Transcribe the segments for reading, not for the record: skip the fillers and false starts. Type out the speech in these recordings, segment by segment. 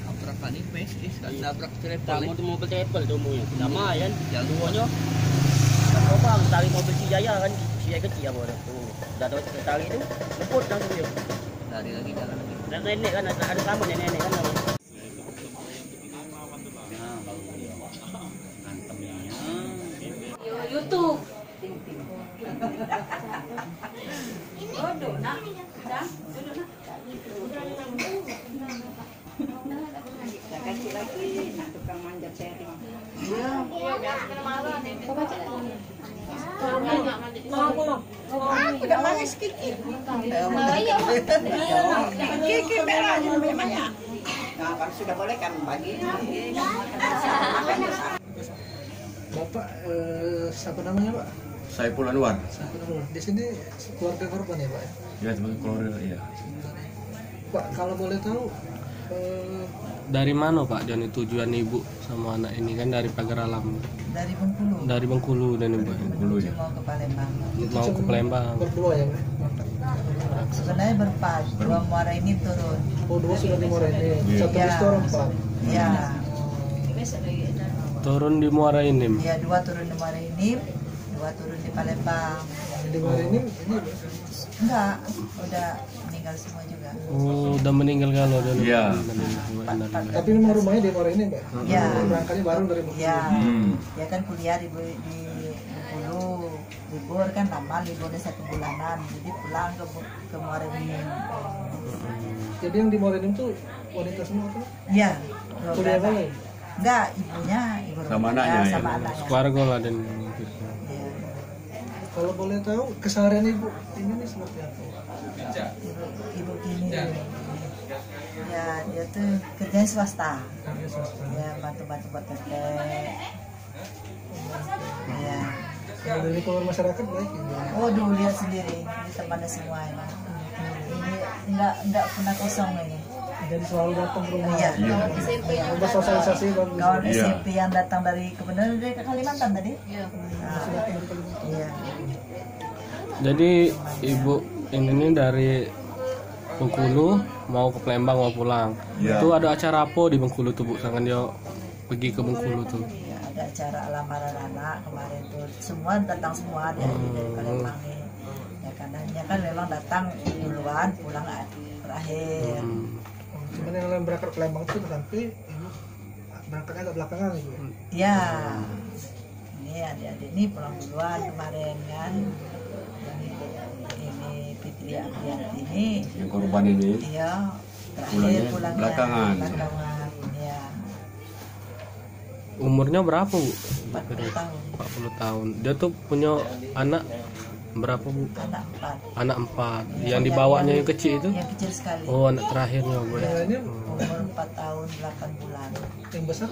Tabrakan ini pes, nabrak travel. Kamu tuh mobil travel tuh ya. Lumayan, jaluannya. Coba tali mobil si Jaya kan, si Jaya kecil apa tuh. Udah tahu tali itu, lemput langsung dia. Lari lagi jalan lagi. Dan nenek kan ada kamu nenek kan. YouTube. Oh, dona. Dah, dona. Kasih lagi tukang manjat sharing. Iya. Udah manis Kiki. Kiki merah memangnya. Nah, kan sudah boleh kan bagi. Bapak siapa namanya Pak? Saiful Anwar. Saiful Anwar. Di sini keluarga korban ya Pak? Ya sebagai keluarga ya. Pak kalau boleh tahu dari mana Pak dan tujuan ibu sama anak ini kan dari Pagar Alam? Dari Bengkulu. Dari Bengkulu dan ibu. Bengkulu ya. Mau ke Palembang. Mau ke Palembang. Berdua ya Pak? Sebenarnya berempat. Dua Muara ini turun. Oh dua sudah di Muara ini. Satu Ya. restoran Pak. Ya. Turun di Muara Inim. Ya dua turun di Muara ini, dua turun di Palembang. Di Muara ini Enggak, udah meninggal semua juga. Oh, udah meninggal kalau dia. Iya. Tapi memang rumahnya di Muara ini Pak? Ya. Berangkatnya baru dari Bengkulu. Ya. Ya kan kuliah di Bengkulu. Libur kan lama, liburnya 1 bulanan. Jadi pulang ke Muara ini. Jadi yang di Muara ini tuh wanita semua tuh? Iya. Kuliah kali? Enggak, ibunya, ibu Sama rumahnya, anaknya, sama ya. anaknya. Keluarga lah dan Iya. Kalau boleh tahu keseharian ibu ini nih seperti apa? Ibu gini. Ya, dia tuh kerjanya swasta. Ya, bantu-bantu buat teteh. Ya. Kalau dari keluar masyarakat baik ya? Oh, dulu lihat sendiri di tempatnya semua ini. Ini enggak pernah kosong ini. Jadi selalu datang ke rumah. Iya. Untuk sosialisasi bagus. Kawan SMP yang datang dari kebenaran dari Kalimantan tadi. Iya. Iya. jadi ibu ini dari Bengkulu mau ke Palembang mau pulang. Ya. Itu ada acara apa di Bengkulu tuh Bu? Sangat dia pergi ke Bengkulu tuh. Ya, ada acara lamaran anak kemarin tuh. Semua datang semua dari Palembang ini. Ya karena kan memang datang duluan, pulang terakhir. Cuman yang lain berangkat ke Palembang itu sampai ibu berangkatnya agak belakangan ibu. Ya, ini adik-adik ini pulang duluan kemarin kan. Ini Fitri Aprianti ini. Yang korban ini. Iya, Pulangnya terakhir pulangnya belakangan. Ya. Umurnya berapa Bu? 40 tahun. 40 tahun. Dia tuh punya anak berapa Bu? Anak 4. Anak 4. Yang dibawanya yang kecil itu? Yang kecil sekali. Oh, anak terakhirnya Bu. Yang lainnya Umur 4 tahun 8 bulan. yang besar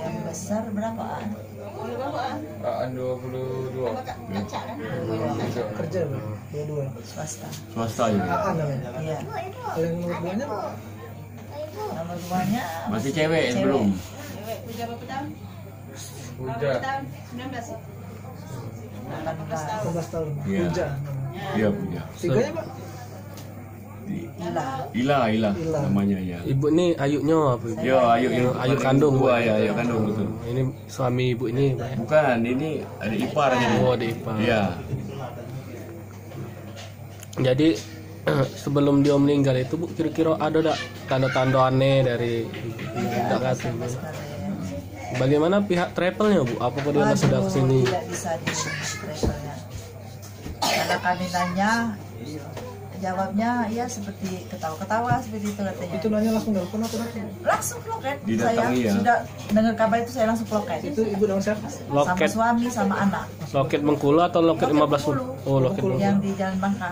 Yang besar berapaan? Aan 22. kerja Bu? Dua-dua. Swasta. Swasta juga. Aan namanya. Iya. Kalau yang nomor 2-nya Nomor 2-nya Masih cewek belum? Udah berapa tahun? Udah. Tahun 19 ya? 18 18 tahun. Iya. Puja. Iya punya. Tiganya Pak? Ila. Ila namanya ya. Ibu ini ayuknya apa? Yo ayu Ayuk kandung. Dua ya, ayu kandung betul. Ini suami ibu ini Pak ya? Bukan, ini ada iparnya. Oh, ada ipar. Iya. Jadi sebelum dia meninggal itu Bu, kira-kira ada tak tanda-tanda aneh dari tidak kasih Bu? Bagaimana pihak travelnya Bu? Apakah dia masih sudah kesini? Tidak bisa di travelnya. Karena kami nanya, jawabnya ya seperti ketawa-ketawa seperti itu katanya. Itu nanya langsung telepon atau apa? Langsung ke loket. Saya Didatangi ya? sudah dengar kabar itu saya langsung ke loket. Itu ibu dengan siapa? Sama Loket suami sama anak. loket Bengkulu atau loket 15? Oh, loket Bengkulu. Yang Bengkulu. di Jalan Bangka.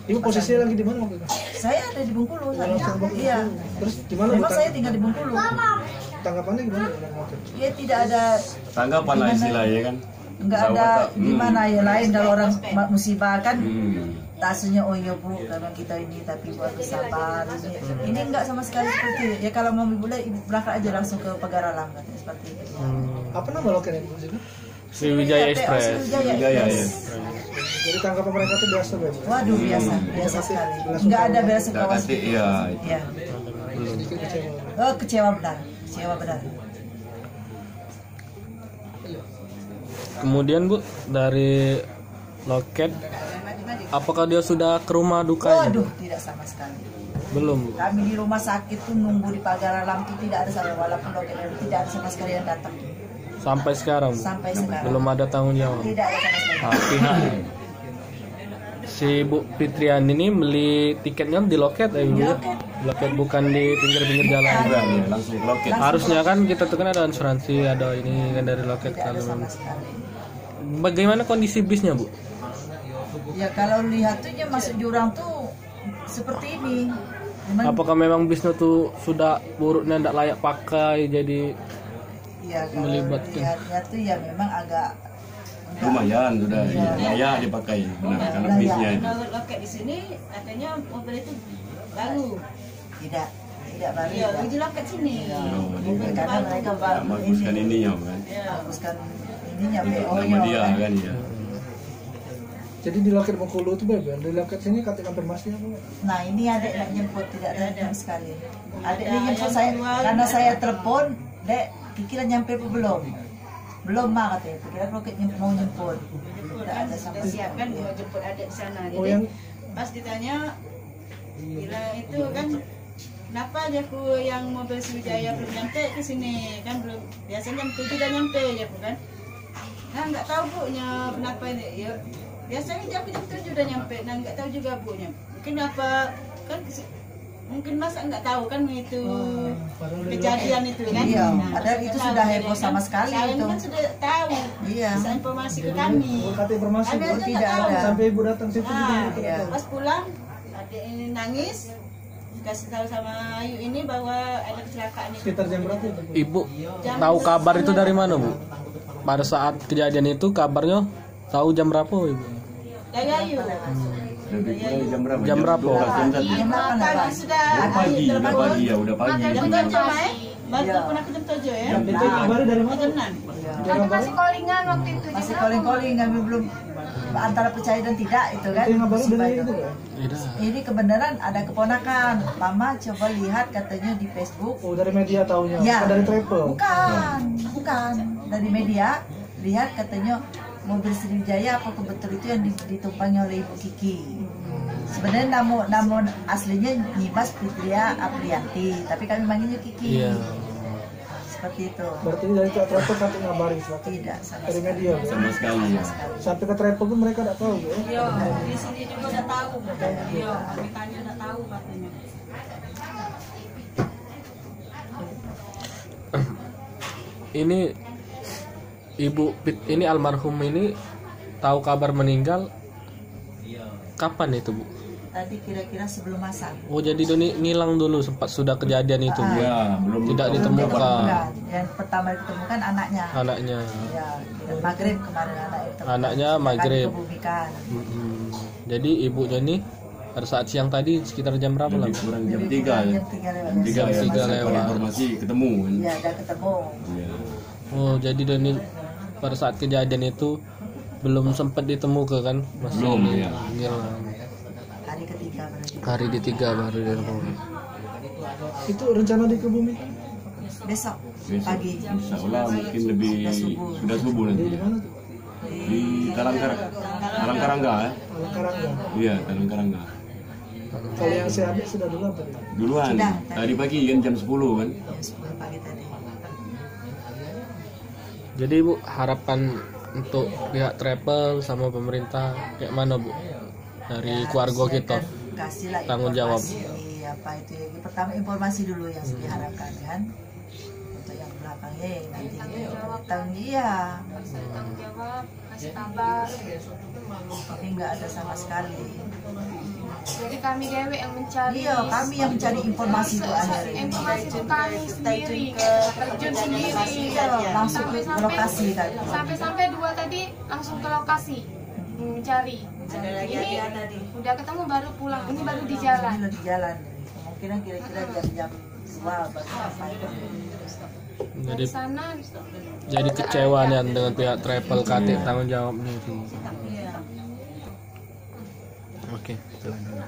Ibu posisinya lagi di mana waktu itu? Saya ada di Bengkulu. Langsung Bengkulu. Iya. Terus gimana? Memang saya tinggal di Bengkulu. Tanggapannya gimana orang waktu itu? Ya tidak ada Tanggapan lah istilahnya kan. nggak ada gimana ya lain kalau orang musibah kan tasunya oh iya Bu karena kita ini tapi Bu harus sabar ini enggak sama sekali seperti itu. Ya kalau mau boleh ibu berangkat aja langsung ke Pagar Alam katanya seperti itu. Apa nama loket ibu sih? Sriwijaya Express. Sriwijaya Sriwijaya, Express. ya. Jadi tanggapan mereka tuh biasa Beb. Waduh, biasa sekali. Nggak ada beres Nggak kawas. kate ya. Ya. Sedikit kecewa. Oh, kecewa benar. Kemudian Bu, dari loket, apakah dia sudah ke rumah dukanya? Waduh, tidak sama sekali. Belum Bu. Kami di rumah sakit tuh nunggu di pagar alam tuh tidak ada sama, walaupun loket tidak ada sama sekali yang datang. Sampai sekarang Bu? Sampai sekarang. Belum ada tanggung jawab. Tidak ada sama sekali. Nah, pihak si Bu Fitrian ini beli tiketnya di loket ya Bu? Di loket. Loket, bukan di pinggir-pinggir jalan. Bukan, ya, langsung ke loket. Harusnya kan kita tuh kan ada asuransi, ada ini kan dari loket. Tidak ada Kalau sama sekali. bagaimana kondisi bisnya Bu? Ya kalau lihat tuh ya masuk jurang tuh seperti ini. Memang, Apakah memang bisnya tuh sudah buruknya tidak layak pakai, jadi ya kalau melibatkan? lihat tuh ya memang agak Lumayan sudah, ya, layak dipakai. Benar, karena Layak. bisnya itu. Kalau loket di sini katanya mobil itu baru. tidak baru. Iya, di loket sini. Ya, karena mereka Nggak baguskan ininya kan. baguskan ininya Nama PO-nya dia kan. kan ya. Jadi di loket Bengkulu tuh Beb, di loket sini kate konfirmasi apa? Nah ini adek nak jemput, tidak ada sama sekali. Adek ini jemput saya, karena saya telepon, Dek, Kiki nyampe apa belum? Belum mah katanya, kira roket mau jemput. Tidak ada sama Sudah sekali. siap kan mau jemput adik di sana. Oh, Jadi yang pas ditanya bila itu kan kenapa aja aku yang mobil Sriwijaya belum nyampe ke sini kan belum, biasanya jam 7 udah nyampe aja aku kan. Nah nggak tahu Bu nya kenapa ini ya. Biasanya jam 7 udah nyampe, nah nggak tahu juga Bu nya. Mungkin apa kan mungkin masa nggak tahu kan itu kejadian itu kan. Iya, Nah, padahal itu tahu sudah kejadian heboh sama kan. sekali Kalian itu. kan sudah tahu. Iya. Bisa informasi ke kami. kate informasi Kami Bu. aja tidak nggak tahu. ada. Sampai ibu datang situ juga Nah, kita iya. tahu. pas pulang adik ini nangis, kasih tahu sama Ayu ini bahwa ada kecelakaan itu. Sekitar jam berapa itu Bu? Ibu tahu kabar itu dari mana Bu? Pada saat kejadian itu kabarnya tahu jam berapa Ibu? Dari Ayu. Lebih kurang jam berapa? Jam berapa? 12, jam 1. Jam berapa Pagi lah? sudah Udah pagi ya, udah pagi. jam 7 Mai. Baru Iya. telepon aku jam 7 ya. Yang itu kabarnya dari mana? Jam 6. Iya. Masih callingan waktu itu. Masih calling kami belum antara percaya dan tidak itu kan. Itu yang kabarnya musibah dari itu. itu ya? Tidak. Ini kebenaran ada keponakan. Mama coba lihat katanya di Facebook. Oh dari media taunya, Ya. bukan dari travel. Bukan dari media. Lihat katanya mobil Sriwijaya apa betul itu yang ditumpangi oleh Ibu Kiki. Sebenarnya namun aslinya Nyimas Fitria Aprianti, tapi kami manggilnya Kiki. Iya. Seperti itu. Berarti dari pihak travel kate ngabarin sesuatu. Tidak sama Dari sekali. media Bu. Sama sekali ya. Sampai ke travel pun mereka tidak tahu Bu. Iya, di sini juga udah tahu. Iya, kami tanya udah tahu katanya. Ini Ibu ini almarhum ini tahu kabar meninggal kapan itu Bu? Tadi kira-kira sebelum masak. Oh jadi Doni ngilang dulu sempat sudah kejadian itu Bu? Ya, belum Tidak tahu ditemukan. kabar. Yang pertama ditemukan anaknya. Anaknya. Ya, maghrib kemarin anak itu. Anaknya Kami maghrib. kebumikan. Mm-mm. Jadi ibunya ini pada saat siang tadi sekitar jam berapa lah? Lebih kurang jam 3 ya. Jam 3 lewat. Jam 3 ya. Jam 3 Masih lewat. ada informasi ketemu kan. Iya, udah ketemu. Iya. Oh jadi Doni pada saat kejadian itu belum sempat ditemukan kan? Masih Belum, ya. ngilang. Hari ketiga berarti. Hari ketiga baru ditemukan. Itu rencana dikebumikan Besok Besok. pagi. Insya Allah mungkin lebih sudah subuh nanti. di mana tuh? Di Talangkarangga ya. Karangga. Iya, Talangkarangga. Kalau yang saya ambil sudah dulu apa? Duluan. Sudah, Tadi pagi kan jam 10 kan. Ya, 10 pagi tadi. Jadi Bu harapan untuk pihak travel sama pemerintah kayak mana Bu? Dari keluarga kita. Kasihlah Tanggung jawab. informasi, apa itu ya. Pertama informasi dulu yang diharapkan kan. Untuk yang belakangnya ya nanti tanggung iya. Tanggung jawab, kasih kabar. Tapi nggak ada sama sekali. Jadi kami dewe yang mencari. Iya, kami yang mencari informasi itu akhirnya. Informasi itu kami sendiri, terjun sendiri. Iya, langsung ke lokasi kan. Sampai-sampai 2 tadi langsung ke lokasi mencari. Ini udah ketemu baru pulang. Ini baru di jalan. Ini di jalan. Kemungkinan kira-kira jam 2 baru sampai. Jadi Dari sana jadi kecewa nih dengan pihak travel KT tanggung jawabnya itu. Oke, jalan dulu.